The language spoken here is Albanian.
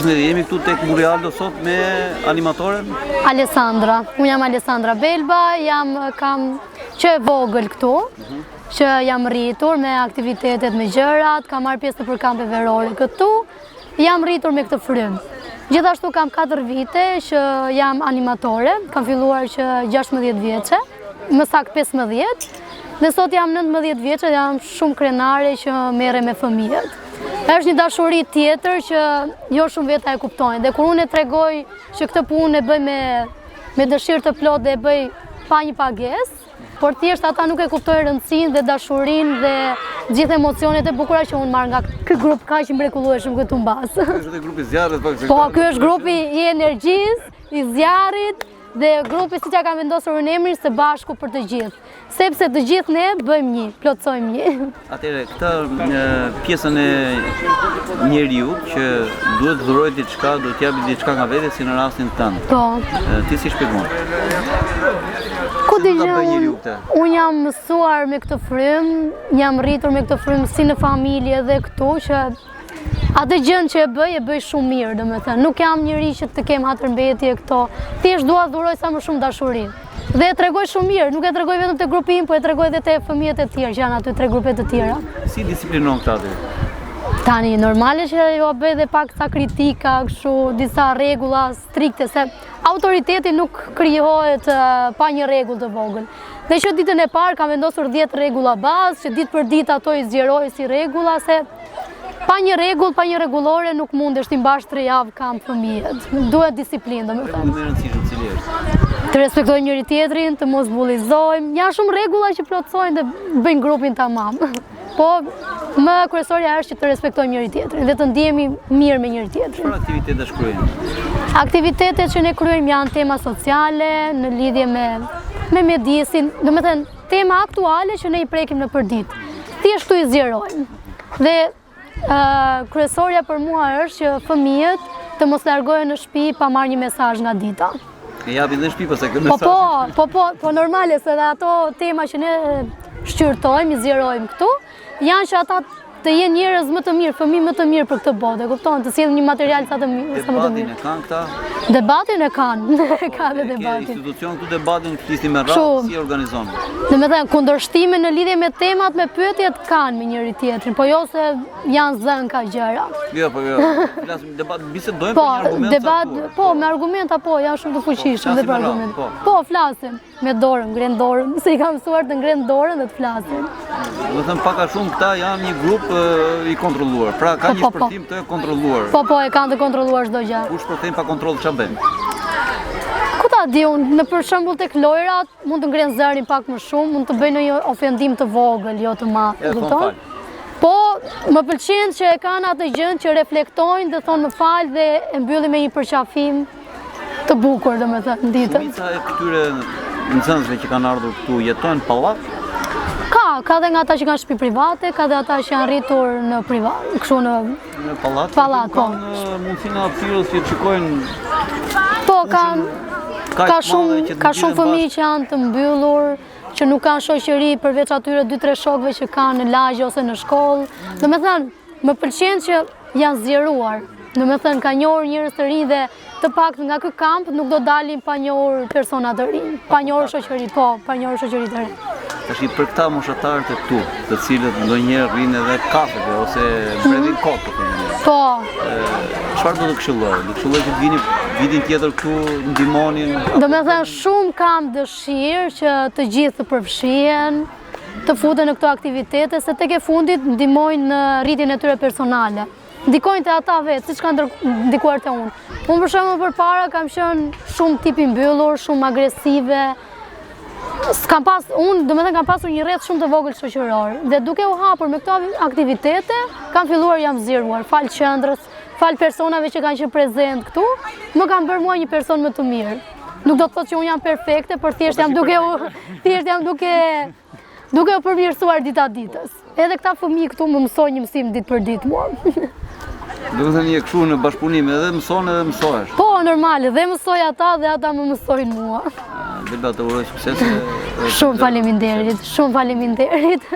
Përshëndetje, jemi këtu tek Murialdo sot me animatoren Alessandra. Unë jam Alessandra Belba, kam që e vogël këtu, që jam rritur me aktivitetet me gjërat, kam marrë pjesë për kampe verore këtu, jam rritur me këtë frymë. Gjithashtu kam 4 vite që jam animatore, kam filluar që 16 vjeçe, më saktë 15, dhe sot jam 19 vjeçe dhe jam shumë krenare që merre me fëmijët. Është një dashuri tjetër që jo shumë veta e kuptojnë. Dhe kur unë e tregoj që këtë punë e bëj me dëshirë të plot dhe e bëj pa një pagesë, por thjesht ata nuk e kuptojnë rëndësinë dhe dashurinë dhe gjithë emocionet e bukura që unë marr nga ky grup kaq i mrekullueshëm këtu mbas. Ky është grupi i zjarrit, po ky është grupi i energjisë, i zjarrit dhe grupi siç ja ka vendosur në emrin Së Bashku për të gjithë. Sepse të gjithë ne bëjmë një, plotësojmë një. Atëherë, këtë pjesën e njeriu që duhet të dhurojë diçka, duhet të japë diçka nga vetë si në rastin tënd. Po. Ti si shpjegon? Ku dëgjoj? Unë jam mësuar me këtë frymë, jam rritur me këtë frymë si në familje dhe këtu që atë gjën që e bëj shumë mirë, domethënë. Nuk jam njëri që të kem hatërmbetje këto. Thjesht dua të dhuroj sa më shumë dashuri. Dhe e tregoj shumë mirë, nuk e tregoj vetëm te grupi im, po e tregoj edhe te fëmijët e tjerë që janë aty 3 grupe të tjera. Si disiplinon këta aty? Tani normale që jo bëj edhe pak ca kritika, kështu disa rregulla strikte se autoriteti nuk krijohet pa një rregull të vogël. Dhe që ditën e parë kam vendosur 10 rregulla bazë, që ditë për ditë ato i zgjeroj si rregulla se pa një rregull, pa një rregullore nuk mundesh ti mbash 3 javë kam fëmijët. Duhet disiplinë, domethënë. Më rëndësishëm cili është? Të respektojmë njëri tjetrin, të mos bullizojmë. Janë shumë rregulla që plotësojnë dhe bëjnë grupin tamam. Po më kryesorja është që të respektojmë njëri tjetrin dhe të ndihemi mirë me njëri tjetrin. Çfarë aktivitete shkruajnë? Aktivitetet që ne kryejmë janë tema sociale në lidhje me mjedisin, domethënë tema aktuale që ne i prekim në përditë. Thjesht i zgjerojmë. Dhe kryesorja për mua është që fëmijët të mos largohen në shtëpi pa marrë një mesazh nga dita. E japin në shtëpi pastaj këtë mesazh. Po normale se dhe ato tema që ne shqyrtojmë, i zgjerojmë këtu, janë që ata të jenë njerëz më të mirë, fëmijë më të mirë për këtë botë, e kupton, të sjellin një material sa më të mirë. Debatin e kanë këta? Debatin e kanë, ka dhe debatin. Ke institucion këtu debatin, flisni me radhë, si organizon? Domethënë, kundërshtime në lidhje me temat, me pyetjet kanë me njëri tjetrin, po jo se janë zënë ka gjëra. Jo, flasim debat, bisedojmë për një argument. Debat, po, me argumenta po, janë shumë të fuqishëm dhe për argumente. Po, flasim me dorën, ngren dorën, se i kam mësuar të ngren dorën dhe të flasim. Domethënë pak a shumë këta janë një grup i kontrolluar. Pra ka një shpërthim të kontrolluar. Po, e kanë të kontrolluar çdo gjë. Kur shpërthejnë pa kontroll ç'a bëjnë? Ku ta di unë, në për shembull tek lojrat mund të ngren zërin pak më shumë, mund të bëjnë një ofendim të vogël, jo të madh, e kupton? Po, më pëlqen që e kanë atë gjën që reflektojnë dhe thonë më fal dhe e mbyllin me një përqafim të bukur, domethënë, ditën. Shumica e këtyre nxënësve që kanë ardhur këtu jetojnë pallat? Ka dhe nga ata që kanë shtëpi private, ka dhe ata që janë rritur në privat, kështu në pallat. Pallat, po. Kanë mundësinë atyre që shikojnë. Po, ka shumë fëmijë që janë të mbyllur, që nuk kanë shoqëri përveç atyre 2-3 shokëve që kanë në lagje ose në shkollë. Domethënë, më pëlqen që janë zgjeruar. Domethënë, ka njohur njerëz të rinj dhe të paktën nga ky kamp nuk do dalin pa njohur persona të rinj, pa njohur shoqëri, pa njohur shoqëri të rinj. Tash për këta moshatarët e këtu, të cilët ndonjëherë rrinë edhe kafeve ose mbredhin kotë. Po. Çfarë do të këshilloj? Do të këshilloj që të vini vitin tjetër këtu ndihmonin. Domethënë shumë kam dëshirë që të gjithë të përfshihen, të futen në këto aktivitete, se tek e fundit ndihmojnë në rritjen e tyre personale. Ndikojnë te ata vetë, siç kanë ndikuar te unë. Unë për shembull përpara kam qenë shumë tip i mbyllur, shumë agresive. Kam pasur një rreth shumë të vogël shoqëror dhe duke u hapur me këto aktivitete, kam filluar jam zgjeruar, fal qendrës, fal personave që kanë qenë prezent këtu, më kanë bërë mua një person më të mirë. Nuk do të thotë që unë jam perfekte, por thjesht jam duke u përmirësuar dita ditës. Edhe këta fëmijë këtu më mësojnë një mësim ditë për ditë mua. Do të thënë je kështu në bashkëpunim, edhe mëson edhe mësohesh. Po, normale, dhe mësoj ata dhe ata më mësojnë mua. Belba, të uroj sukses. Shumë faleminderit, shumë faleminderit.